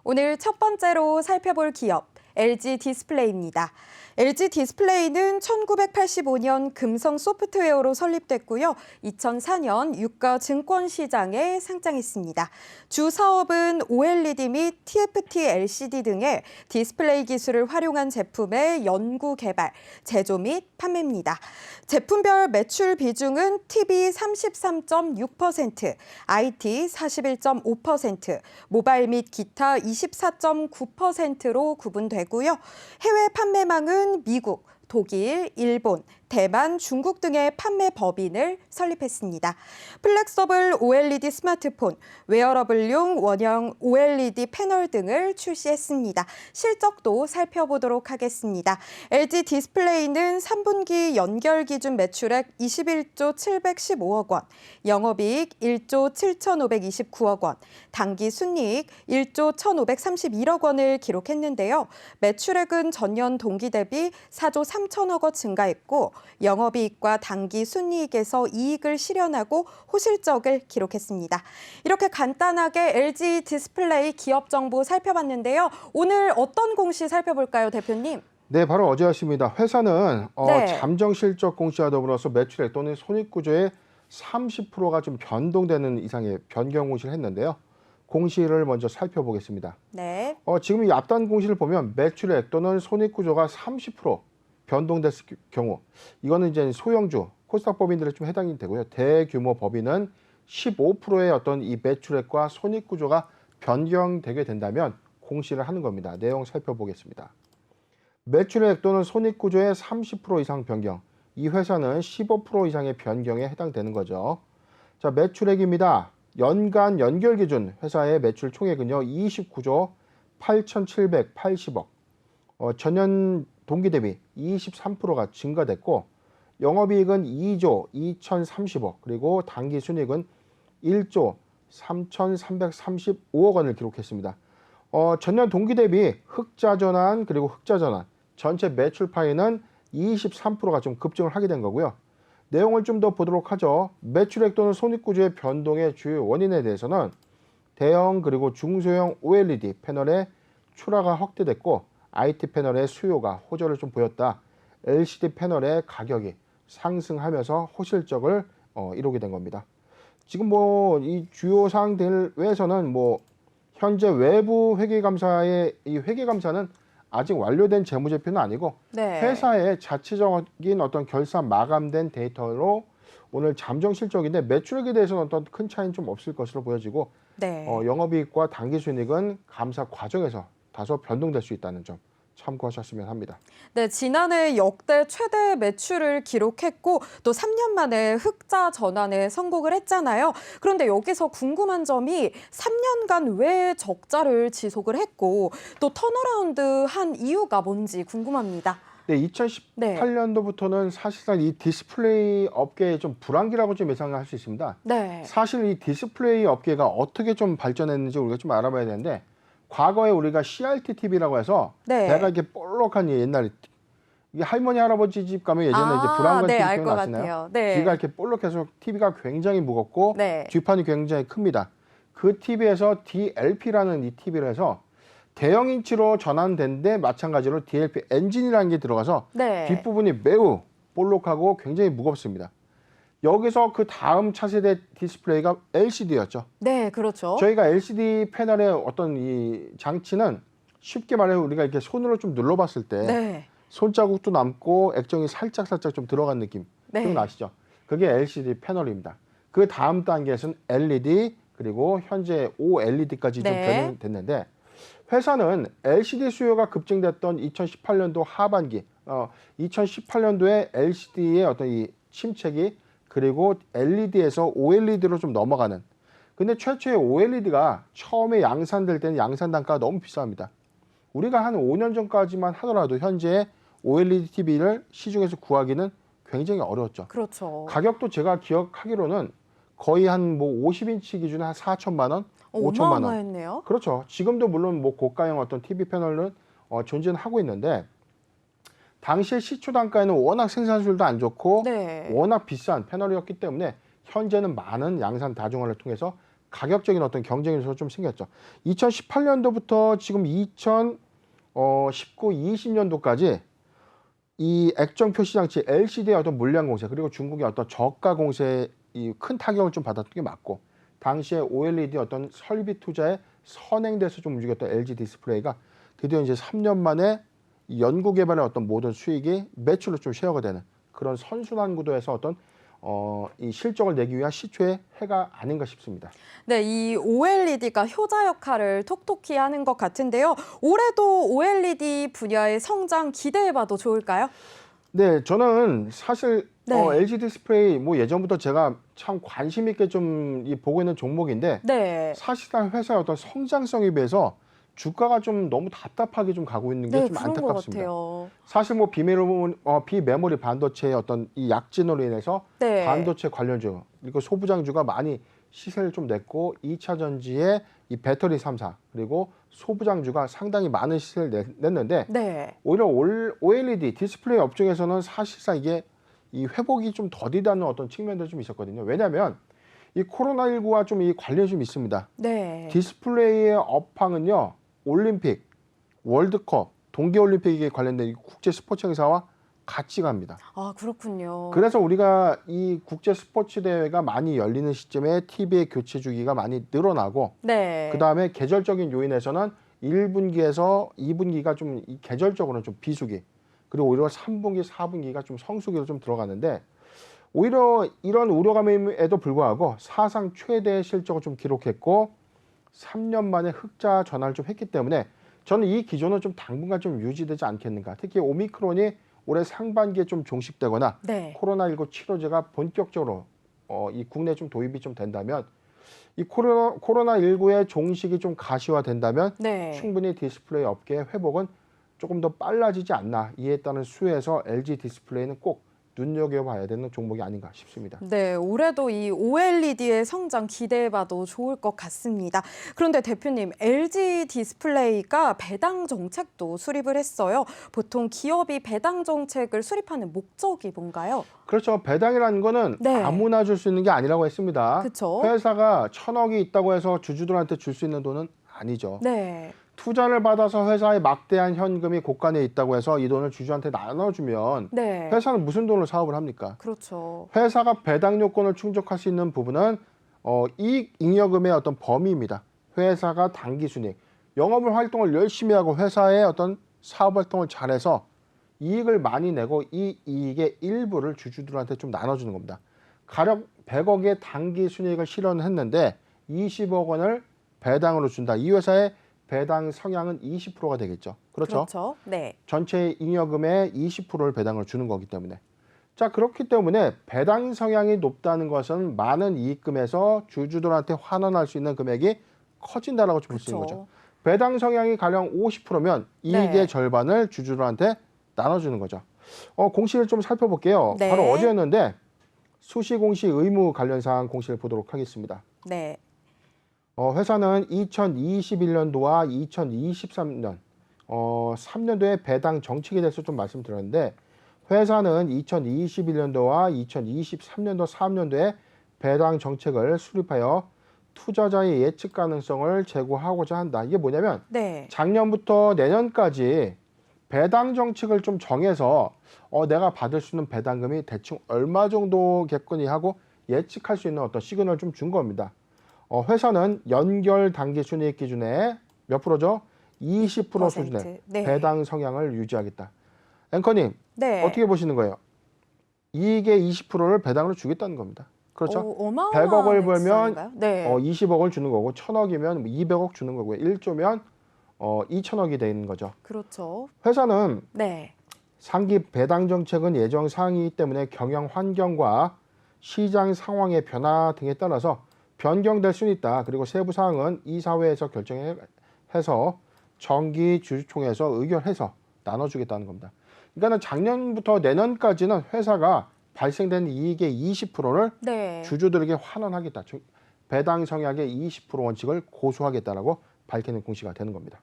오늘 첫 번째로 살펴볼 기업, LG 디스플레이입니다. LG 디스플레이는 1985년 금성 소프트웨어로 설립됐고요. 2004년 유가 증권시장에 상장했습니다. 주 사업은 OLED 및 TFT LCD 등의 디스플레이 기술을 활용한 제품의 연구 개발, 제조 및 판매입니다. 제품별 매출 비중은 TV 33.6%, IT 41.5%, 모바일 및 기타 24.9%로 구분되고요. 해외 판매망은 미국, 독일, 일본, 대만, 중국 등의 판매 법인을 설립했습니다. 플렉서블 OLED 스마트폰, 웨어러블용 원형 OLED 패널 등을 출시했습니다. 실적도 살펴보도록 하겠습니다. LG 디스플레이는 3분기 연결 기준 매출액 21조 715억 원, 영업이익 1조 7,529억 원, 당기 순이익 1조 1,531억 원을 기록했는데요. 매출액은 전년 동기 대비 4조 3천억 원 증가했고 영업이익과 당기 순이익에서 이익을 실현하고 호실적을 기록했습니다. 이렇게 간단하게 LG 디스플레이 기업 정보 살펴봤는데요. 오늘 어떤 공시 살펴볼까요, 대표님? 네, 바로 어제였습니다. 회사는 네. 잠정 실적 공시와 더불어서 매출액 또는 손익구조의 30%가 좀 변동되는 이상의 변경 공시를 했는데요. 공시를 먼저 살펴보겠습니다. 네. 지금 이 앞단 공시를 보면 매출액 또는 손익구조가 30% 변동됐을 경우, 이거는 이제 소형주, 코스닥 법인들에 좀 해당이 되고요. 대규모 법인은 15%의 어떤 이 매출액과 손익구조가 변경되게 된다면 공시를 하는 겁니다. 내용 살펴보겠습니다. 매출액 또는 손익구조의 30% 이상 변경, 이 회사는 15% 이상의 변경에 해당되는 거죠. 자, 매출액입니다. 연간 연결 기준 회사의 매출 총액은요, 29조 8,780억. 전년 동기 대비 23%가 증가됐고, 영업이익은 2조 2,030억, 그리고 당기 순이익은 1조 3,335억 원을 기록했습니다. 전년 동기 대비 흑자 전환 그리고 흑자 전환 전체 매출 파이는 23%가 좀 급증을 하게 된 거고요. 내용을 좀 더 보도록 하죠. 매출액 또는 손익구조의 변동의 주요 원인에 대해서는 대형 그리고 중소형 OLED 패널의 출하가 확대됐고, IT 패널의 수요가 호조를 좀 보였다. LCD 패널의 가격이 상승하면서 호실적을 이루게 된 겁니다. 지금 이 주요 사항들 외에서는 현재 외부 회계감사의 이 회계감사는 아직 완료된 재무제표는 아니고, 네. 회사의 자체적인 어떤 결산 마감된 데이터로 오늘 잠정 실적인데 매출액에 대해서는 어떤 큰 차이는 좀 없을 것으로 보여지고, 네. 영업이익과 당기순이익은 감사 과정에서 다소 변동될 수 있다는 점 참고하셨으면 합니다. 네, 지난해 역대 최대 매출을 기록했고 또 3년 만에 흑자 전환에 성공을 했잖아요. 그런데 여기서 궁금한 점이 3년간 왜 적자를 지속을 했고 또 턴어라운드 한 이유가 뭔지 궁금합니다. 네, 2018년도부터는 사실상 이 디스플레이 업계의 좀 불황기라고 좀 예상을 할 수 있습니다. 네. 사실 이 디스플레이 업계가 어떻게 좀 발전했는지 우리가 좀 알아봐야 되는데, 과거에 우리가 CRT TV라고 해서 네. 배가 이렇게 볼록한 옛날에 이게 할머니 할아버지 집 가면 예전에 이제 브라운관 네, TV 알 것 기억나시나요? 같아요. 네. 귀가 이렇게 볼록해서 TV가 굉장히 무겁고 네. 뒷판이 굉장히 큽니다. 그 TV에서 DLP라는 이 TV를 해서 대형 인치로 전환된데, 마찬가지로 DLP 엔진이라는 게 들어가서 네. 뒷부분이 매우 볼록하고 굉장히 무겁습니다. 여기서 그 다음 차세대 디스플레이가 LCD였죠. 네, 그렇죠. 저희가 LCD 패널의 어떤 이 장치는 쉽게 말해서 우리가 이렇게 손으로 좀 눌러봤을 때 네. 손자국도 남고 액정이 살짝 좀 들어간 느낌 네. 기억나시죠? 그게 LCD 패널입니다. 그 다음 단계에서는 LED 그리고 현재 OLED까지 좀 네. 변경됐는데, 회사는 LCD 수요가 급증됐던 2018년도 하반기, 2018년도에 LCD의 어떤 이 침체기 그리고 LED에서 OLED로 좀 넘어가는. 근데 최초의 OLED가 처음에 양산될 때는 양산 단가가 너무 비쌉니다. 우리가 한 5년 전까지만 하더라도 현재 OLED TV를 시중에서 구하기는 굉장히 어려웠죠. 그렇죠. 가격도 제가 기억하기로는 거의 한 50인치 기준에 한 4천만 원, 5천만 원. 어마어마했네요. 그렇죠. 지금도 물론 고가형 어떤 TV 패널은 존재는 하고 있는데, 당시에 시초 단가에는 워낙 생산수율도 안 좋고 네. 워낙 비싼 패널이었기 때문에 현재는 많은 양산 다중화를 통해서 가격적인 어떤 경쟁 요소가 좀 생겼죠. 2018년도부터 지금 2019, 20년도까지 이 액정 표시 장치 LCD의 어떤 물량 공세 그리고 중국의 어떤 저가 공세에 이 큰 타격을 좀 받았던 게 맞고 당시에 OLED 어떤 설비 투자에 선행돼서 좀 움직였던 LG 디스플레이가 드디어 이제 3년 만에 이 연구 개발의 어떤 모든 수익이 매출로 좀 쉐어가 되는 그런 선순환 구도에서 어떤 이 실적을 내기 위한 시초의 해가 아닌가 싶습니다. 네, 이 OLED가 효자 역할을 톡톡히 하는 것 같은데요. 올해도 OLED 분야의 성장 기대해봐도 좋을까요? 네, 저는 사실 네. LG 디스플레이 뭐 예전부터 제가 참 관심 있게 좀 보고 있는 종목인데 네. 사실상 회사의 어떤 성장성에 비해서 주가가 좀 너무 답답하게 좀 가고 있는 게 네, 좀 그런 것 안타깝습니다. 같아요. 사실 뭐 비메모리 반도체의 어떤 이 약진으로 인해서 네. 반도체 관련주 그리고 소부장주가 많이 시세를 좀 냈고 2차 전지의 이 배터리 3사 그리고 소부장주가 상당히 많은 시세를 냈는데 네. 오히려 OLED 디스플레이 업종에서는 사실상 이게 이 회복이 좀 더디다는 어떤 측면도 좀 있었거든요. 왜냐하면 이 코로나19와 좀 이 관련이 좀 있습니다. 네. 디스플레이의 업황은요, 올림픽, 월드컵, 동계올림픽에 관련된 이 국제 스포츠 행사와 같이 갑니다. 아, 그렇군요. 그래서 우리가 이 국제 스포츠 대회가 많이 열리는 시점에 TV의 교체 주기가 많이 늘어나고, 네. 그 다음에 계절적인 요인에서는 1분기에서 2분기가 좀 이 계절적으로는 좀 비수기, 그리고 오히려 3분기, 4분기가 좀 성수기로 좀 들어가는데, 오히려 이런 우려감에도 불구하고 사상 최대의 실적을 좀 기록했고 3년 만에 흑자 전환을 좀 했기 때문에 저는 이 기조는 좀 당분간 좀 유지되지 않겠는가. 특히 오미크론이 올해 상반기에 좀 종식되거나 네. 코로나19 치료제가 본격적으로 이 국내에 좀 도입이 좀 된다면 이 코로나19의 종식이 좀 가시화된다면 네. 충분히 디스플레이 업계의 회복은 조금 더 빨라지지 않나. 이에 따른 수혜에서 LG 디스플레이는 꼭 눈여겨봐야 되는 종목이 아닌가 싶습니다. 네, 올해도 이 OLED의 성장 기대해봐도 좋을 것 같습니다. 그런데 대표님, LG 디스플레이가 배당 정책도 수립을 했어요. 보통 기업이 배당 정책을 수립하는 목적이 뭔가요? 그렇죠. 배당이라는 거는 네. 아무나 줄 수 있는 게 아니라고 했습니다. 그쵸? 회사가 1,000억이 있다고 해서 주주들한테 줄 수 있는 돈은 아니죠. 네. 투자를 받아서 회사에 막대한 현금이 곳간에 있다고 해서 이 돈을 주주한테 나눠주면 네. 회사는 무슨 돈으로 사업을 합니까? 그렇죠. 회사가 배당 요건을 충족할 수 있는 부분은 이익 잉여금의 어떤 범위입니다. 회사가 단기 순이익, 영업을 활동을 열심히 하고 회사의 어떤 사업 활동을 잘해서 이익을 많이 내고 이 이익의 일부를 주주들한테 좀 나눠주는 겁니다. 가령 100억의 단기 순이익을 실현했는데 20억 원을 배당으로 준다. 이 회사의 배당 성향은 20%가 되겠죠. 그렇죠? 그렇죠. 네. 전체 잉여금의 20%를 배당을 주는 거기 때문에. 자, 그렇기 때문에 배당 성향이 높다는 것은 많은 이익금에서 주주들한테 환원할 수 있는 금액이 커진다라고 볼 수 있는 거죠. 배당 성향이 가령 50%면 이익의 네. 절반을 주주들한테 나눠주는 거죠. 공시를 좀 살펴볼게요. 네. 바로 어제였는데 수시 공시 의무 관련 사항 공시를 보도록 하겠습니다. 네. 회사는 2021년도와 2023년 3년도에 배당 정책에 대해서 좀 말씀드렸는데 회사는 2021년도와 2023년도 3년도에 배당 정책을 수립하여 투자자의 예측 가능성을 제고하고자 한다. 이게 뭐냐면 네. 작년부터 내년까지 배당 정책을 좀 정해서 내가 받을 수 있는 배당금이 대충 얼마 정도겠거니 하고 예측할 수 있는 어떤 시그널을 좀 준 겁니다. 회사는 연결 단기 순이익 기준에 몇 프로죠? 20% 수준의 네. 배당 성향을 유지하겠다. 앵커님, 네. 어떻게 보시는 거예요? 이익의 20%를 배당으로 주겠다는 겁니다. 그렇죠? 어마어마한 100억을 벌면 액수인가요? 네. 20억을 주는 거고 1,000억이면 200억 주는 거고요. 1조면 2,000억이 되는 거죠. 그렇죠. 회사는 네. 상기 배당 정책은 예정 사항이기 때문에 경영 환경과 시장 상황의 변화 등에 따라서 변경될 수는 있다. 그리고 세부 사항은 이사회에서 결정해서 정기 주주총회에서 의결해서 나눠주겠다는 겁니다. 그러니까 작년부터 내년까지는 회사가 발생된 이익의 20%를 네. 주주들에게 환원하겠다. 배당 성향의 20% 원칙을 고수하겠다라고 밝히는 공시가 되는 겁니다.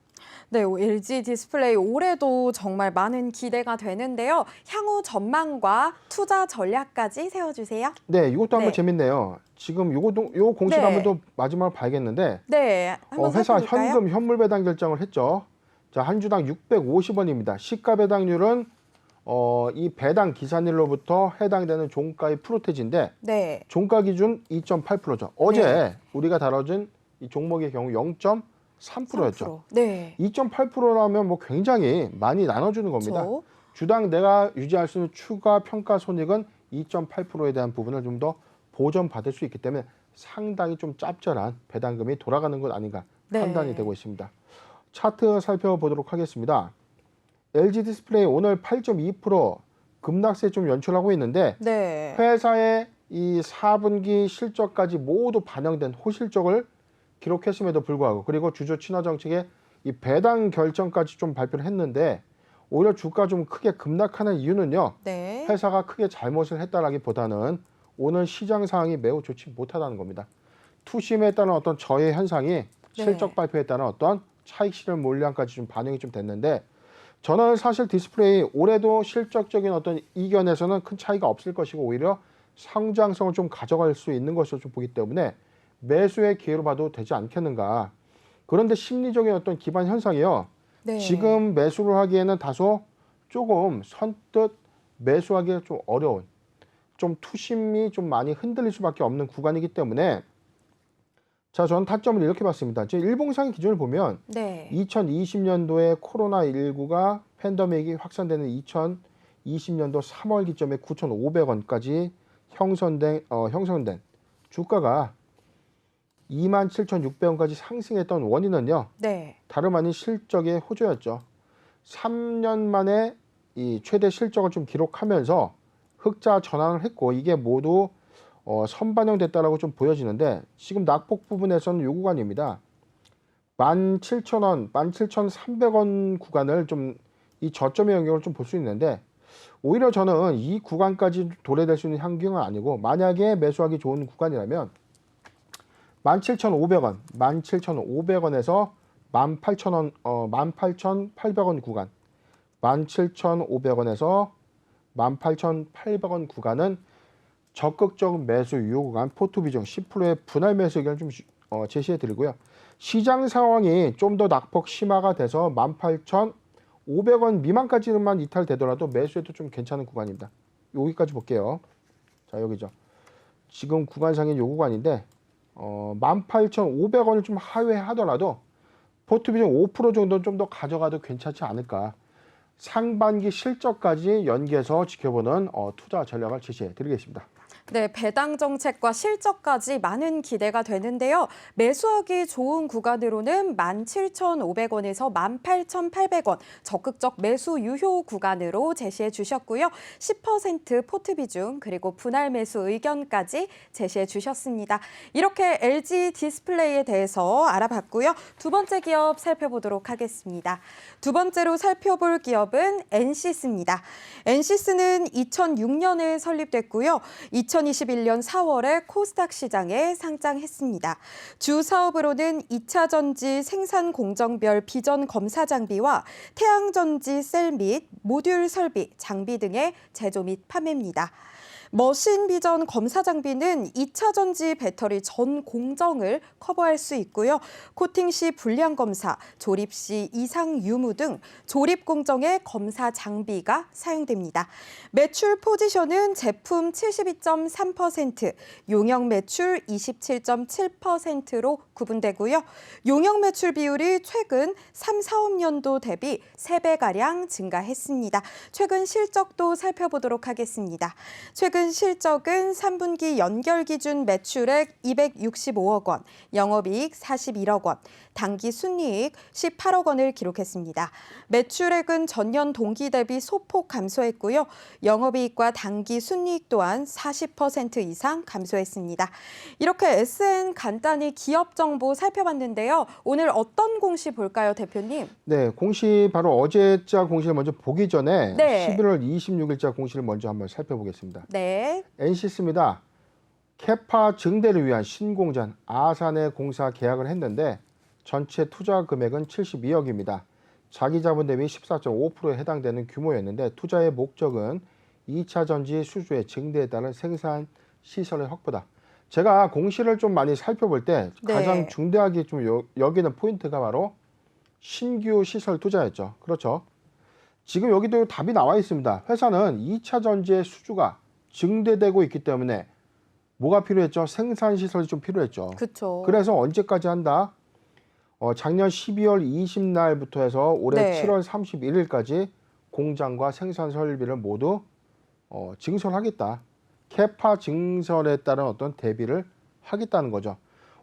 네, LG 디스플레이 올해도 정말 많은 기대가 되는데요. 향후 전망과 투자 전략까지 세워주세요. 네, 이것도 한번 네. 재밌네요. 지금 요 공시를 네. 한번 또 마지막으로 봐야겠는데 네, 한번 회사 살펴볼까요? 현금 현물 배당 결정을 했죠. 자, 한 주당 650원입니다. 시가 배당률은 이 배당 기사일로부터 해당되는 종가의 프로테지인데 네. 종가 기준 2.8%죠. 어제 네. 우리가 다뤄진 이 종목의 경우 0.3%였죠. 3%. 네. 2.8%라면 뭐 굉장히 많이 나눠주는 겁니다. 그렇죠. 주당 내가 유지할 수 있는 추가 평가 손익은 2.8%에 대한 부분을 좀 더 보전받을 수 있기 때문에 상당히 좀 짭짤한 배당금이 돌아가는 것 아닌가 네. 판단이 되고 있습니다. 차트 살펴보도록 하겠습니다. LG 디스플레이 오늘 8.2% 급락세 좀 연출하고 있는데 네. 회사의 이 4분기 실적까지 모두 반영된 호실적을 기록했음에도 불구하고 그리고 주주 친화 정책의 이 배당 결정까지 좀 발표를 했는데 오히려 주가 좀 크게 급락하는 이유는요. 네. 회사가 크게 잘못을 했다라기보다는 오늘 시장 상황이 매우 좋지 못하다는 겁니다. 투심에 따른 어떤 저해 현상이 실적 발표에 따른 어떤 차익 실현 물량까지 좀 반영이 좀 됐는데 저는 사실 디스플레이 올해도 실적적인 어떤 이견에서는 큰 차이가 없을 것이고 오히려 성장성을 좀 가져갈 수 있는 것으로 좀 보기 때문에 매수의 기회로 봐도 되지 않겠는가. 그런데 심리적인 어떤 기반 현상이요. 네. 지금 매수를 하기에는 다소 조금 선뜻 매수하기가 좀 어려운 좀 투심이 좀 많이 흔들릴 수밖에 없는 구간이기 때문에 자, 저는 타점을 이렇게 봤습니다. 지금 일봉상의 기준을 보면 네. 2020년도에 코로나19가 팬데믹이 확산되는 2020년도 3월 기점에 9,500원까지 형성된 주가가 27,600원까지 상승했던 원인은요. 네. 다름 아닌 실적의 호조였죠. 3년 만에 이 최대 실적을 좀 기록하면서 흑자 전환을 했고 이게 모두 선반영됐다라고 좀 보여지는데 지금 낙폭 부분에서는 요 구간입니다. 17,000원, 17,300원 구간을 좀 이 저점의 영역을 좀 볼 수 있는데 오히려 저는 이 구간까지 도래될 수 있는 환경은 아니고 만약에 매수하기 좋은 구간이라면 17,500원, 17,500원에서 18,000원, 18,800원 구간, 17,500원에서 18,800원 구간은 적극적 매수 유효 구간, 포트 비중 10%의 분할 매수 의견을 좀 제시해 드리고요. 시장 상황이 좀 더 낙폭 심화가 돼서 18,500원 미만까지만 이탈되더라도 매수해도 좀 괜찮은 구간입니다. 여기까지 볼게요. 자, 여기죠. 지금 구간상인 요 구간인데 18,500원을 좀 하회하더라도 포트 비중 5% 정도는 좀 더 가져가도 괜찮지 않을까. 상반기 실적까지 연계해서 지켜보는 투자 전략을 제시해 드리겠습니다. 네, 배당 정책과 실적까지 많은 기대가 되는데요. 매수하기 좋은 구간으로는 17,500원에서 18,800원 적극적 매수 유효 구간으로 제시해 주셨고요. 10% 포트 비중 그리고 분할 매수 의견까지 제시해 주셨습니다. 이렇게 LG 디스플레이에 대해서 알아봤고요. 두 번째 기업 살펴보도록 하겠습니다. 두 번째로 살펴볼 기업은 엔시스입니다. 엔시스는 2006년에 설립됐고요. 2021년 4월에 코스닥 시장에 상장했습니다. 주 사업으로는 2차 전지 생산 공정별 비전 검사 장비와 태양 전지 셀 및 모듈 설비, 장비 등의 제조 및 판매입니다. 머신 비전 검사 장비는 2차 전지 배터리 전 공정을 커버할 수 있고요. 코팅 시 불량 검사, 조립 시 이상 유무 등 조립 공정의 검사 장비가 사용됩니다. 매출 포지션은 제품 72.3%, 용역 매출 27.7%로 구분되고요. 용역 매출 비율이 최근 3, 4업년도 대비 3배가량 증가했습니다. 최근 실적도 살펴보도록 하겠습니다. 최근 실적은 3분기 연결 기준 매출액 265억 원, 영업이익 41억 원, 당기 순이익 18억 원을 기록했습니다. 매출액은 전년 동기 대비 소폭 감소했고요. 영업이익과 당기 순이익 또한 40% 이상 감소했습니다. 이렇게 SN 간단히 기업 정보 살펴봤는데요. 오늘 어떤 공시 볼까요, 대표님? 네, 공시 바로 어제자 공시를 먼저 보기 전에 네. 11월 26일자 공시를 먼저 한번 살펴보겠습니다. 네. 엔시스입니다. 캐파 증대를 위한 신공장 아산에 공사 계약을 했는데 전체 투자 금액은 72억입니다. 자기 자본 대비 14.5%에 해당되는 규모였는데 투자의 목적은 2차 전지 수주의 증대에 따른 생산 시설의 확보다. 제가 공시를 좀 많이 살펴볼 때 네. 가장 중대하게 좀 여기는 포인트가 바로 신규 시설 투자였죠. 그렇죠. 지금 여기도 답이 나와 있습니다. 회사는 2차 전지의 수주가 증대되고 있기 때문에 뭐가 필요했죠? 생산 시설이 좀 필요했죠. 그렇죠. 그래서 언제까지 한다? 작년 12월 20날부터 해서 올해 네. 7월 31일까지 공장과 생산 설비를 모두 증설하겠다. 캐파 증설에 따른 어떤 대비를 하겠다는 거죠.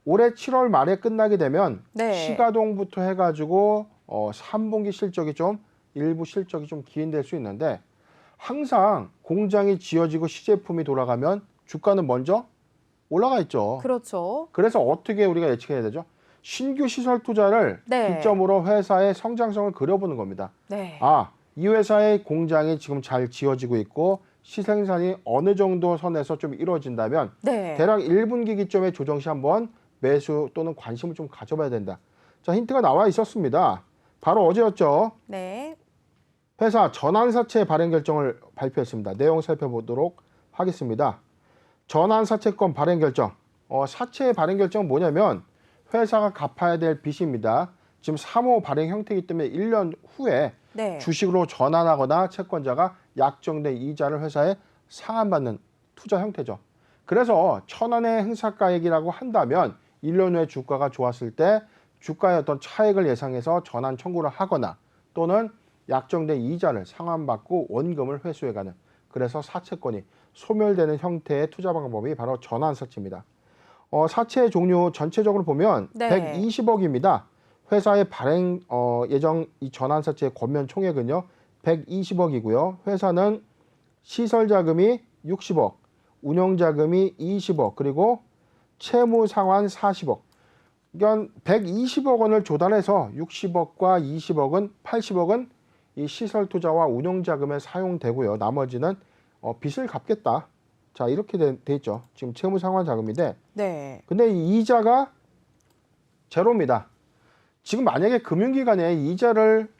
올해 7월 말에 끝나게 되면 네. 시가동부터 해가지고 3분기 실적이 좀 일부 실적이 좀 기인될 수 있는데 항상 공장이 지어지고 시제품이 돌아가면 주가는 먼저 올라가 있죠. 그렇죠. 그래서 어떻게 우리가 예측해야 되죠? 신규 시설 투자를 네. 기점으로 회사의 성장성을 그려보는 겁니다. 네. 이 회사의 공장이 지금 잘 지어지고 있고 시생산이 어느 정도 선에서 좀 이루어진다면 네. 대략 1분기 기점에 조정 시 한번 매수 또는 관심을 좀 가져봐야 된다. 자, 힌트가 나와 있었습니다. 바로 어제였죠. 네. 회사 전환사채 발행 결정을 발표했습니다. 내용 살펴보도록 하겠습니다. 전환사채권 발행 결정. 사채 발행 결정은 뭐냐면 회사가 갚아야 될 빚입니다. 지금 3호 발행 형태이기 때문에 1년 후에 네. 주식으로 전환하거나 채권자가 약정된 이자를 회사에 상환받는 투자 형태죠. 그래서 1,000원의 행사가액이라고 한다면 1년 후에 주가가 좋았을 때 주가의 어떤 차익을 예상해서 전환 청구를 하거나 또는 약정된 이자를 상환받고 원금을 회수해가는, 그래서 사채권이 소멸되는 형태의 투자 방법이 바로 전환사채입니다. 사채 종류 전체적으로 보면 네. 120억입니다. 회사의 발행 예정 이 전환사채 권면 총액은요 120억이고요. 회사는 시설 자금이 60억, 운영 자금이 20억, 그리고 채무 상환 40억. 그러니까 120억 원을 조달해서 60억과 20억은 80억은 이 시설 투자와 운영 자금에 사용되고요. 나머지는 빚을 갚겠다. 자, 이렇게 돼 있죠. 지금 채무 상환 자금인데, 네. 근데 이 이자가 제로입니다. 지금 만약에 금융기관에 이자를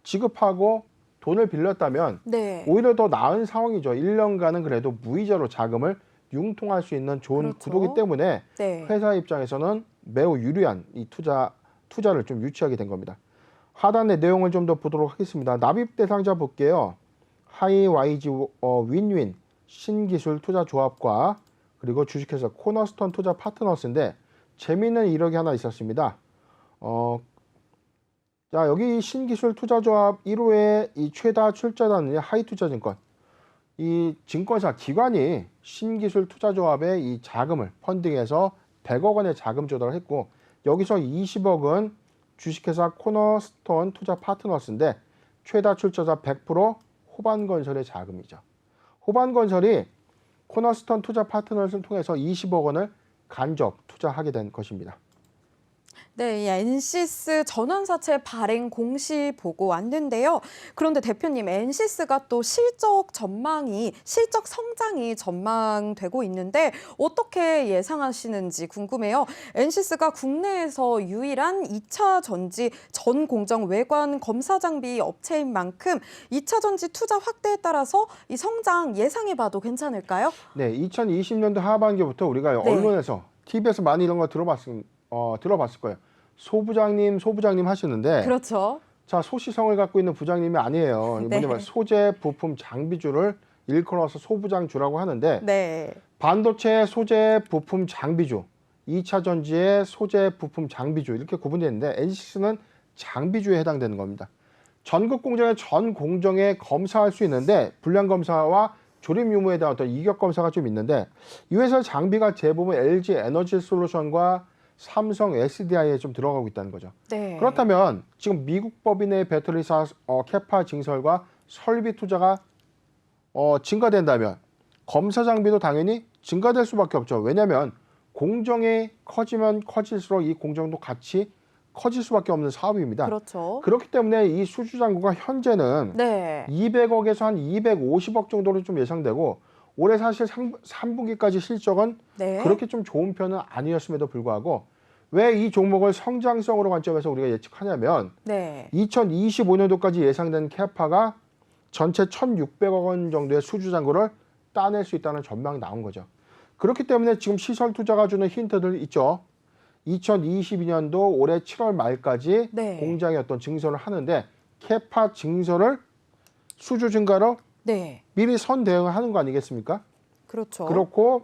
지급하고 돈을 빌렸다면 네. 오히려 더 나은 상황이죠. 1년간은 그래도 무이자로 자금을 융통할 수 있는 좋은 그렇죠. 구도이기 때문에 네. 회사 입장에서는 매우 유리한 이 투자를 좀 유치하게 된 겁니다. 하단의 내용을 좀 더 보도록 하겠습니다. 납입 대상자 볼게요. 하이와이지 윈윈 신기술 투자조합과 그리고 주식회사 코너스톤 투자 파트너스인데 재미있는 이력이 하나 있었습니다. 자, 여기 신기술 투자조합 1호의 이 최다 출자단은 하이투자증권. 이 증권사 기관이 신기술 투자조합의 이 자금을 펀딩해서 100억 원의 자금 조달을 했고, 여기서 20억은 주식회사 코너스톤 투자 파트너스인데 최다 출자자 100% 호반건설의 자금이죠. 호반건설이 코너스톤 투자 파트너스를 통해서 20억 원을 간접 투자하게 된 것입니다. 네, 이 엔시스 전환사채 발행 공시 보고 왔는데요. 그런데 대표님, 엔시스가 또 실적 성장이 전망되고 있는데 어떻게 예상하시는지 궁금해요. 엔시스가 국내에서 유일한 2차 전지 전 공정 외관 검사 장비 업체인 만큼 2차 전지 투자 확대에 따라서 이 성장 예상해봐도 괜찮을까요? 네, 2020년도 하반기부터 우리가 네. 언론에서, TV에서 많이 이런 거 들어봤을 거예요. 소부장님 하시는데, 그렇죠. 자, 소시성을 갖고 있는 부장님이 아니에요. 네. 뭐냐면 소재, 부품, 장비주를 일컬어서 소부장주라고 하는데, 네. 반도체 소재, 부품, 장비주, 2차 전지의 소재, 부품, 장비주 이렇게 구분되는데 엔시스는 장비주에 해당되는 겁니다. 전국 공장의 전 공정에 검사할 수 있는데 불량 검사와 조립 유무에 대한 어떤 이격 검사가 좀 있는데, 이 회사 장비가 대부분 LG 에너지 솔루션과 삼성 SDI에 좀 들어가고 있다는 거죠. 네. 그렇다면 지금 미국 법인의 배터리사 캐파 증설과 설비 투자가 증가된다면 검사 장비도 당연히 증가될 수밖에 없죠. 왜냐하면 공정이 커지면 커질수록 이 공정도 같이 커질 수밖에 없는 사업입니다. 그렇죠. 그렇기 때문에 이 수주 잔고가 현재는 네. 200억에서 한 250억 정도로 좀 예상되고, 올해 사실 3분기까지 실적은 네. 그렇게 좀 좋은 편은 아니었음에도 불구하고 왜 이 종목을 성장성으로 관점에서 우리가 예측하냐면 네. 2025년도까지 예상된 캐파가 전체 1,600억 원 정도의 수주 잔고를 따낼 수 있다는 전망이 나온 거죠. 그렇기 때문에 지금 시설 투자가 주는 힌트들 있죠. 2022년도 올해 7월 말까지 네. 공장이 어떤 증설을 하는데 캐파 증설을 수주 증가로 네. 미리 선대응을 하는 거 아니겠습니까? 그렇죠. 그렇고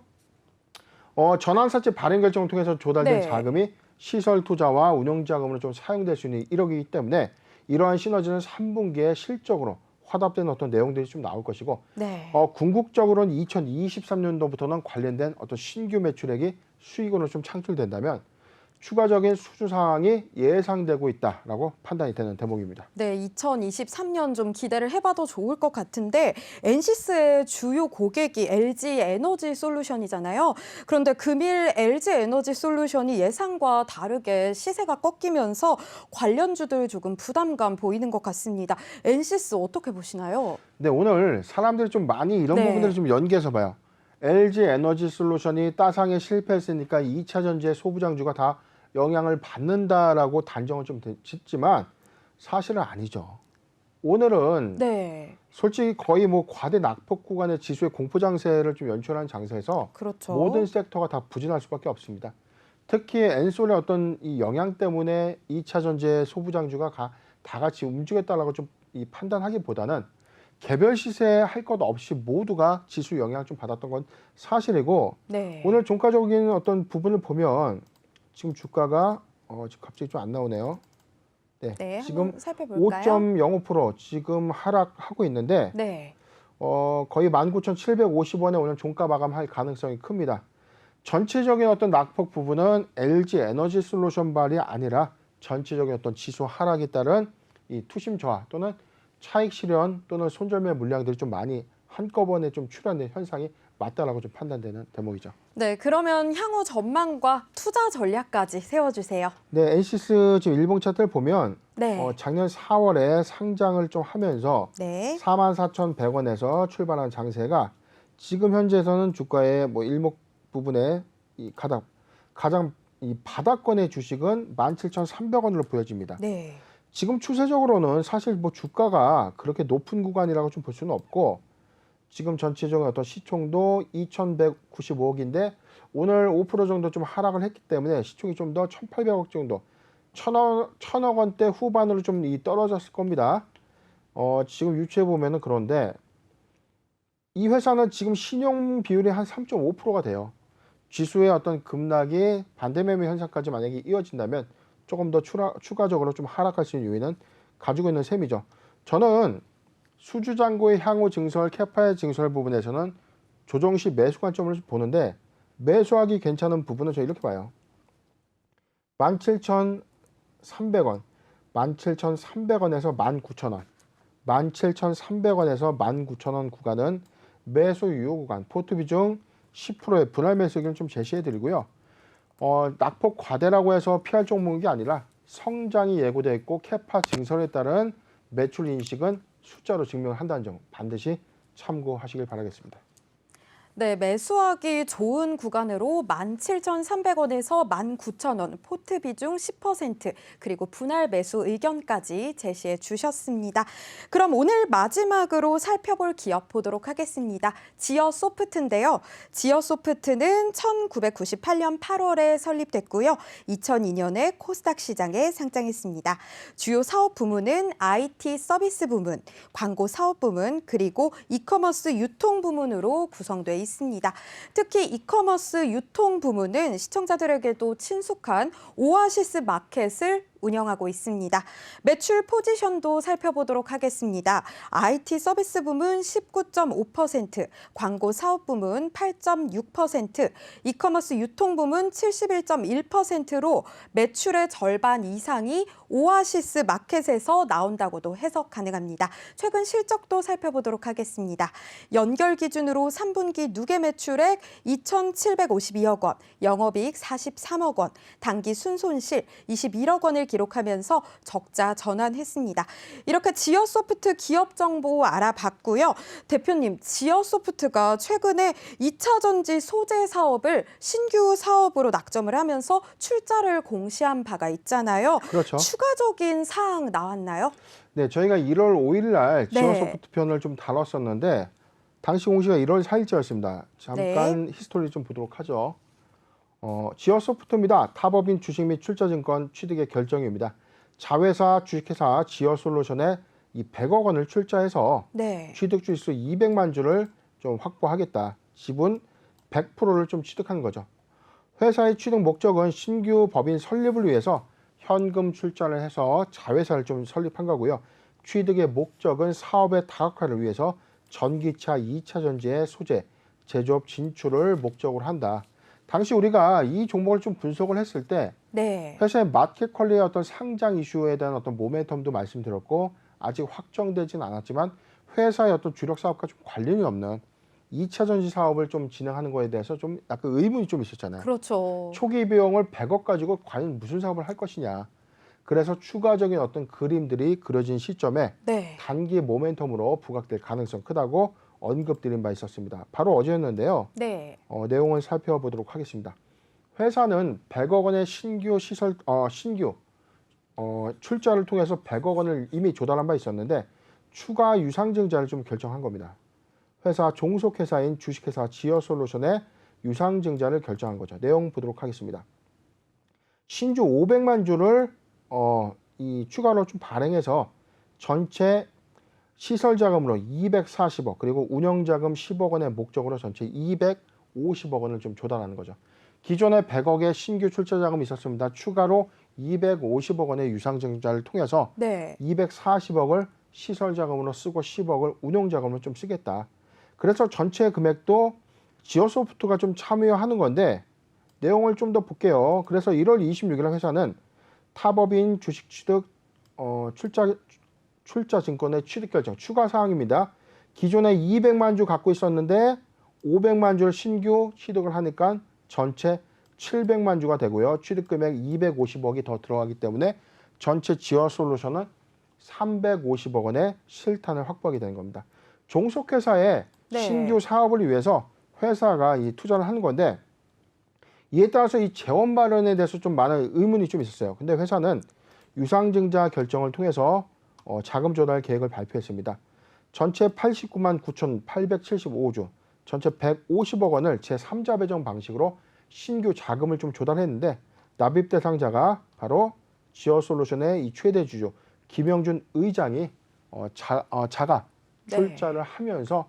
전환사채 발행 결정을 통해서 조달된 네. 자금이 시설 투자와 운영 자금으로 좀 사용될 수 있는 1억이기 때문에 이러한 시너지는 3분기에 실적으로 화답되는 어떤 내용들이 좀 나올 것이고 네. 궁극적으로는 2023년도부터는 관련된 어떤 신규 매출액이 수익으로 좀 창출된다면 추가적인 수주 상황이 예상되고 있다라고 판단이 되는 대목입니다. 네, 2023년 좀 기대를 해봐도 좋을 것 같은데 엔시스의 주요 고객이 LG 에너지 솔루션이잖아요. 그런데 금일 LG 에너지 솔루션이 예상과 다르게 시세가 꺾이면서 관련주들 조금 부담감 보이는 것 같습니다. 엔시스 어떻게 보시나요? 네, 오늘 사람들이 좀 많이 이런 네. 부분들을 좀 연계해서 봐요. LG 에너지 솔루션이 따상에 실패했으니까 2차 전지의 소부장주가 다 영향을 받는다라고 단정을 좀 짓지만 사실은 아니죠. 오늘은 네, 솔직히 거의 뭐 과대 낙폭 구간의 지수의 공포 장세를 좀 연출한 장세에서 그렇죠. 모든 섹터가 다 부진할 수밖에 없습니다. 특히 엔솔의 어떤 이 영향 때문에 2차 전지의 소부장주가 다 같이 움직였다라고 좀 이 판단하기보다는 개별 시세 할 것 없이 모두가 지수 영향을 좀 받았던 건 사실이고 네. 오늘 종가적인 어떤 부분을 보면 지금 주가가 지금 갑자기 좀 안 나오네요. 네, 네, 지금 한번 살펴볼까요? 5.05% 지금 하락하고 있는데 네, 거의 19,750원에 오늘 종가 마감할 가능성이 큽니다. 전체적인 어떤 낙폭 부분은 LG 에너지 솔루션발이 아니라 전체적인 어떤 지수 하락에 따른 이 투심 저하 또는 차익 실현 또는 손절매 물량들이 좀 많이 한꺼번에 좀 출현된 현상이 맞다라고 좀 판단되는 대목이죠. 네, 그러면 향후 전망과 투자 전략까지 세워주세요. 네, 엔시스 지금 일봉 차트를 보면 네, 작년 4월에 상장을 좀 하면서 네, 44,100원에서 출발한 장세가 지금 현재에서는 주가의 뭐 일목 부분에 이 가장 이 바닥권의 주식은 17,300원으로 보여집니다. 네. 지금 추세적으로는 사실 뭐 주가가 그렇게 높은 구간이라고 좀 볼 수는 없고 지금 전체적인 어떤 시총도 2,195억인데 오늘 5% 정도 좀 하락을 했기 때문에 시총이 좀 더 1,800억 정도, 1,000억 원대 후반으로 좀 떨어졌을 겁니다. 지금 유추해 보면은 그런데 이 회사는 지금 신용 비율이 한 3.5%가 돼요. 지수의 어떤 급락이 반대 매매 현상까지 만약에 이어진다면 조금 더 추가적으로 좀 하락할 수 있는 요인은 가지고 있는 셈이죠. 저는 수주잔고의 향후 증설, 캐파의 증설 부분에서는 조정 시 매수 관점을 보는데 매수하기 괜찮은 부분은 저 이렇게 봐요. 17,300원, 17,300원에서 19,000원, 17,300원에서 19,000원 구간은 매수 유효 구간, 포트 비중 10%의 분할 매수 의견을 좀 제시해 드리고요. 낙폭 과대라고 해서 피할 종목이 아니라 성장이 예고되어 있고 캐파 증설에 따른 매출 인식은 숫자로 증명한다는 점 반드시 참고하시길 바라겠습니다. 네, 매수하기 좋은 구간으로 17,300원에서 19,000원, 포트 비중 10%, 그리고 분할 매수 의견까지 제시해 주셨습니다. 그럼 오늘 마지막으로 살펴볼 기업 보도록 하겠습니다. 지어소프트인데요. 지어소프트는 1998년 8월에 설립됐고요. 2002년에 코스닥 시장에 상장했습니다. 주요 사업 부문은 IT 서비스 부문, 광고 사업 부문, 그리고 이커머스 유통 부문으로 구성돼 있습니다. 특히 이커머스 유통 부문은 시청자들에게도 친숙한 오아시스 마켓을 운영하고 있습니다. 매출 포지션도 살펴보도록 하겠습니다. IT 서비스 부문 19.5%, 광고 사업 부문 8.6%, 이커머스 유통 부문 71.1%로 매출의 절반 이상이 오아시스 마켓에서 나온다고도 해석 가능합니다. 최근 실적도 살펴보도록 하겠습니다. 연결 기준으로 3분기 누계 매출액 2,752억 원, 영업이익 43억 원, 당기 순손실 21억 원을 기록하면서 적자 전환했습니다. 이렇게 지어소프트 기업 정보 알아봤고요. 대표님, 지어소프트가 최근에 2차 전지 소재 사업을 신규 사업으로 낙점을 하면서 출자를 공시한 바가 있잖아요. 그렇죠. 추가적인 사항 나왔나요? 네, 저희가 1월 5일 날 네. 지어소프트 편을 좀 다뤘었는데 당시 공시가 1월 4일째였습니다. 잠깐 히스토리 좀 보도록 하죠. 지어소프트입니다. 탑업인 주식 및 출자증권 취득의 결정입니다. 자회사 주식회사 지어솔루션에 이 100억 원을 출자해서 네. 취득 주식수 200만 주를 좀 확보하겠다. 지분 100%를 좀 취득한 거죠. 회사의 취득 목적은 신규 법인 설립을 위해서 현금 출자를 해서 자회사를 좀 설립한 거고요. 취득의 목적은 사업의 다각화를 위해서 전기차 2차 전지의 소재, 제조업 진출을 목적으로 한다. 당시 우리가 이 종목을 좀 분석을 했을 때 네. 회사의 마켓 컬리의 어떤 상장 이슈에 대한 어떤 모멘텀도 말씀드렸고 아직 확정되진 않았지만 회사의 어떤 주력 사업과 좀 관련이 없는 2차 전지 사업을 좀 진행하는 거에 대해서 좀 약간 의문이 좀 있었잖아요. 그렇죠. 초기 비용을 100억 가지고 과연 무슨 사업을 할 것이냐. 그래서 추가적인 어떤 그림들이 그려진 시점에 네. 단기 모멘텀으로 부각될 가능성 크다고 언급드린 바 있었습니다. 바로 어제였는데요. 네. 내용을 살펴보도록 하겠습니다. 회사는 100억 원의 신규 출자를 통해서 100억 원을 이미 조달한 바 있었는데 추가 유상증자를 좀 결정한 겁니다. 회사 종속회사인 주식회사 지어솔루션의 유상증자를 결정한 거죠. 내용 보도록 하겠습니다. 신주 500만 주를 이 추가로 좀 발행해서 전체 시설 자금으로 240억 그리고 운영 자금 10억 원의 목적으로 전체 250억 원을 좀 조달하는 거죠. 기존에 100억의 신규 출자 자금이 있었습니다. 추가로 250억 원의 유상증자를 통해서 네. 240억을 시설 자금으로 쓰고 10억을 운용 자금으로 좀 쓰겠다. 그래서 전체 금액도 지어소프트가 좀 참여하는 건데 내용을 좀 더 볼게요. 그래서 1월 26일 회사는 탑업인 주식 취득 출자 증권의 취득 결정 추가 사항입니다. 기존에 200만 주 갖고 있었는데 500만 주를 신규 취득을 하니까 전체 700만 주가 되고요. 취득 금액 250억이 더 들어가기 때문에 전체 지어솔루션은 350억 원의 실탄을 확보하게 되는 겁니다. 종속회사의 네. 신규 사업을 위해서 회사가 이 투자를 하는 건데 이에 따라서 이 재원 마련에 대해서 좀 많은 의문이 좀 있었어요. 근데 회사는 유상증자 결정을 통해서 자금 조달 계획을 발표했습니다. 전체 89만 9,875주, 전체 150억 원을 제3자 배정 방식으로 신규 자금을 좀 조달했는데 납입 대상자가 바로 지어솔루션의 이 최대 주주 김영준 의장이 자가 출자를 하면서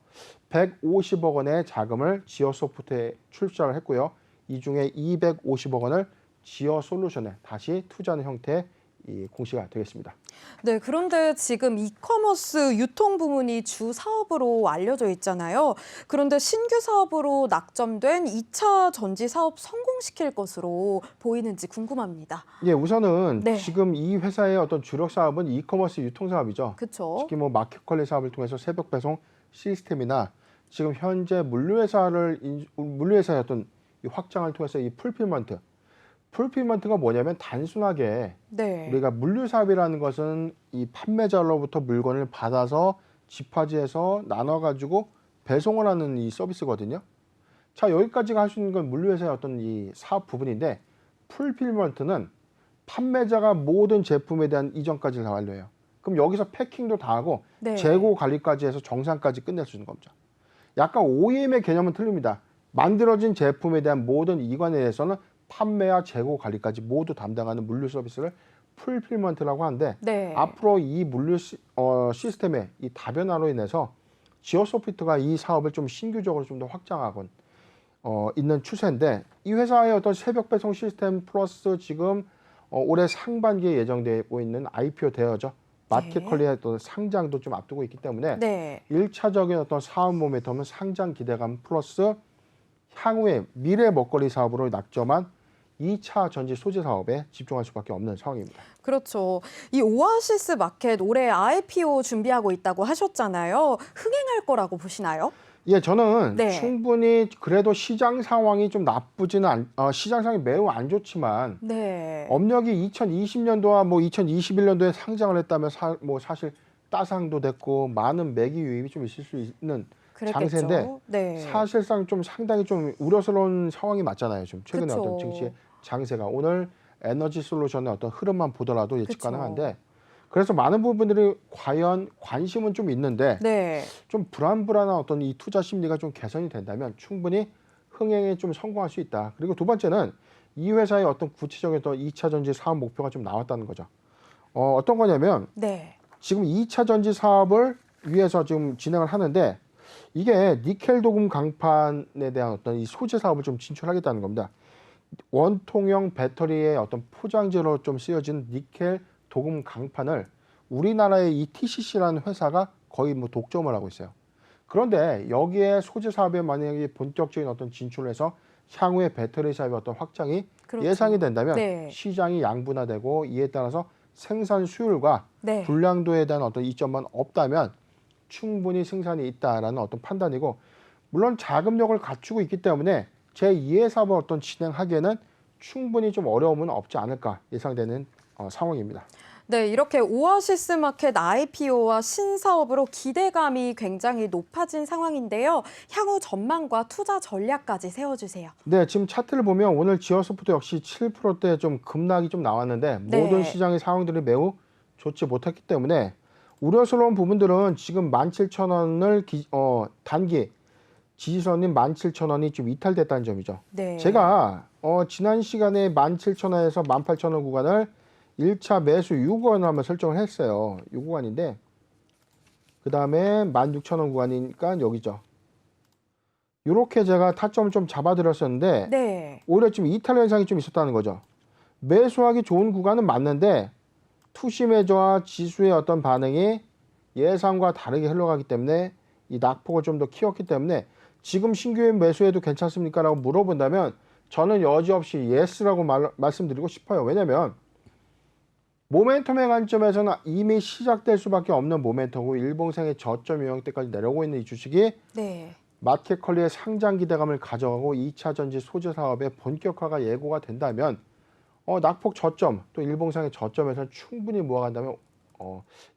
150억 원의 자금을 지어소프트에 출자를 했고요. 이 중에 250억 원을 지어솔루션에 다시 투자하는 형태의 이 공시가 되겠습니다. 네, 그런데 지금 이커머스 유통 부문이 주 사업으로 알려져 있잖아요. 그런데 신규 사업으로 낙점된 2차 전지 사업 성공시킬 것으로 보이는지 궁금합니다. 예, 우선은 네. 지금 이 회사의 어떤 주력 사업은 이커머스 유통 사업이죠. 그렇죠. 특히 뭐 마켓 컬리 사업을 통해서 새벽 배송 시스템이나 지금 현재 물류회사의 어떤 이 확장을 통해서 이 풀필먼트가 뭐냐면 단순하게 네. 우리가 물류 사업이라는 것은 이 판매자로부터 물건을 받아서 집화지에서 나눠가지고 배송을 하는 이 서비스거든요. 자, 여기까지가 할 수 있는 건 물류회사의 어떤 이 사업 부분인데 풀필먼트는 판매자가 모든 제품에 대한 이전까지 다 완료해요. 그럼 여기서 패킹도 다 하고 네. 재고 관리까지 해서 정산까지 끝낼 수 있는 겁니다. 약간 OEM의 개념은 틀립니다. 만들어진 제품에 대한 모든 이관에 대해서는 판매와 재고 관리까지 모두 담당하는 물류 서비스를 풀필먼트라고 하는데 네. 앞으로 이 물류 시스템의 이 다변화로 인해서 지어소프트가 이 사업을 좀 신규적으로 좀 더 확장하곤 있는 추세인데 이 회사의 어떤 새벽 배송 시스템 플러스 지금 올해 상반기에 예정되고 있는 IPO 대여죠. 마켓컬리의 어떤 상장도 좀 앞두고 있기 때문에 네. 1차적인 어떤 사업 모멘텀은 상장 기대감 플러스 향후에 미래 먹거리 사업으로 낙점한 2차 전지 소재 사업에 집중할 수밖에 없는 상황입니다. 그렇죠. 이 오아시스 마켓 올해 IPO 준비하고 있다고 하셨잖아요. 흥행할 거라고 보시나요? 예, 저는 네. 충분히 그래도 시장 상황이 좀 나쁘지는 시장 상황이 매우 안 좋지만 네. 업력이 2020년도와 뭐 2021년도에 상장을 했다면 사실 따상도 됐고 많은 매기 유입이 좀 있을 수 있는 장세인데 그랬겠죠. 네. 사실상 좀 상당히 좀 우려스러운 상황이 맞잖아요. 좀 최근에 어떤 그쵸. 증시의 장세가 오늘 에너지 솔루션의 어떤 흐름만 보더라도 예측 그쵸. 가능한데 그래서 많은 부분들이 과연 관심은 좀 있는데 네. 좀 불안불안한 어떤 이 투자 심리가 좀 개선이 된다면 충분히 흥행에 좀 성공할 수 있다. 그리고 두 번째는 이 회사의 어떤 구체적인 어떤 2차 전지 사업 목표가 좀 나왔다는 거죠. 어떤 거냐면 네. 지금 2차 전지 사업을 위해서 지금 진행을 하는데 이게 니켈 도금 강판에 대한 어떤 이 소재 사업을 좀 진출하겠다는 겁니다. 원통형 배터리의 어떤 포장재로 좀 쓰여진 니켈 도금 강판을 우리나라의 이 TCC라는 회사가 거의 뭐 독점을 하고 있어요. 그런데 여기에 소재 사업에 만약에 본격적인 어떤 진출을 해서 향후에 배터리 사업의 어떤 확장이 그렇죠. 예상이 된다면 네. 시장이 양분화되고 이에 따라서 생산 수율과 네. 불량도에 대한 어떤 이점만 없다면 충분히 생산이 있다라는 어떤 판단이고 물론 자금력을 갖추고 있기 때문에 제2의 사업을 어떤 진행하기에는 충분히 좀 어려움은 없지 않을까 예상되는 상황입니다. 네, 이렇게 오아시스 마켓 IPO와 신사업으로 기대감이 굉장히 높아진 상황인데요. 향후 전망과 투자 전략까지 세워주세요. 네, 지금 차트를 보면 오늘 지어소프트 역시 7%대 좀 급락이 좀 나왔는데 네. 모든 시장의 상황들이 매우 좋지 못했기 때문에 우려스러운 부분들은 지금 17,000원을 단기 지지선인 17,000원이 좀 이탈됐다는 점이죠. 네. 제가 지난 시간에 17,000원에서 18,000원 구간을 1차 매수 6원을 한번 설정을 했어요. 6구간인데 그 다음에 16,000원 구간이니까 여기죠. 이렇게 제가 타점을 좀 잡아드렸었는데 네. 오히려 지금 이탈 현상이 좀 있었다는 거죠. 매수하기 좋은 구간은 맞는데 투시 매저와 지수의 어떤 반응이 예상과 다르게 흘러가기 때문에 이 낙폭을 좀 더 키웠기 때문에 지금 신규 매수해도 괜찮습니까? 라고 물어본다면 저는 여지없이 예스라고 말씀드리고 싶어요. 왜냐면 모멘텀의 관점에서는 이미 시작될 수밖에 없는 모멘텀이고 일봉상의 저점 영역대까지 내려오고 있는 이 주식이 네. 마켓컬리의 상장 기대감을 가져가고 2차 전지 소재 사업의 본격화가 예고가 된다면 낙폭 저점 또 일봉상의 저점에서는 충분히 모아간다면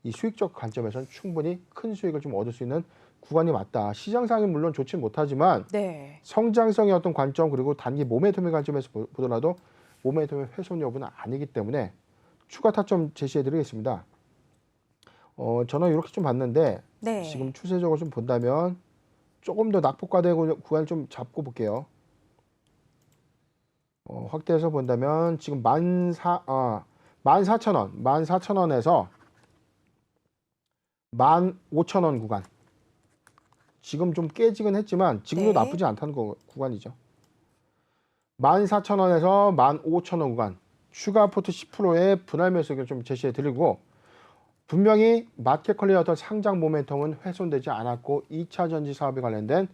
이 수익적 관점에서는 충분히 큰 수익을 좀 얻을 수 있는 구간이 맞다. 시장 상황이 물론 좋지 못하지만 네. 성장성의 어떤 관점 그리고 단기 모멘텀의 관점에서 보더라도 모멘텀의 훼손 여부는 아니기 때문에 추가 타점 제시해 드리겠습니다. 저는 이렇게 좀 봤는데 네. 지금 추세적으로 좀 본다면 조금 더 낙폭과대고 구간을 좀 잡고 볼게요. 확대해서 본다면 지금 14,000원에서 15,000원 구간. 지금 좀 깨지긴 했지만 지금도 네. 나쁘지 않다는 구간이죠. 14,000원에서 15,000원 구간. 추가 포트 10%의 분할 매수를 좀 제시해 드리고 분명히 마켓컬리의 어떤 상장 모멘텀은 훼손되지 않았고 2차 전지 사업에 관련된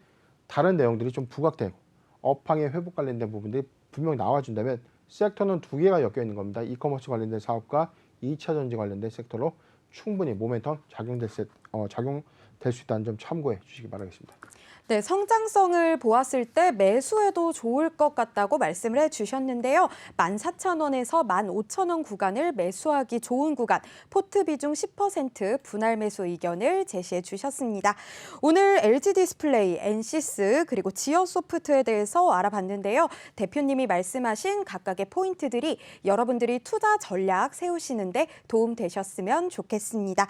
다른 내용들이 좀 부각되고 업황의 회복 관련된 부분들이 분명히 나와준다면 섹터는 두 개가 엮여 있는 겁니다. 이커머스 관련된 사업과 2차 전지 관련된 섹터로 충분히 모멘텀 작용될 수 있다는 점 참고해 주시기 바라겠습니다. 네, 성장성을 보았을 때 매수해도 좋을 것 같다고 말씀을 해주셨는데요. 14,000원에서 15,000원 구간을 매수하기 좋은 구간, 포트 비중 10% 분할 매수 의견을 제시해 주셨습니다. 오늘 LG 디스플레이, 엔시스 그리고 지어소프트에 대해서 알아봤는데요. 대표님이 말씀하신 각각의 포인트들이 여러분들이 투자 전략 세우시는데 도움 되셨으면 좋겠습니다.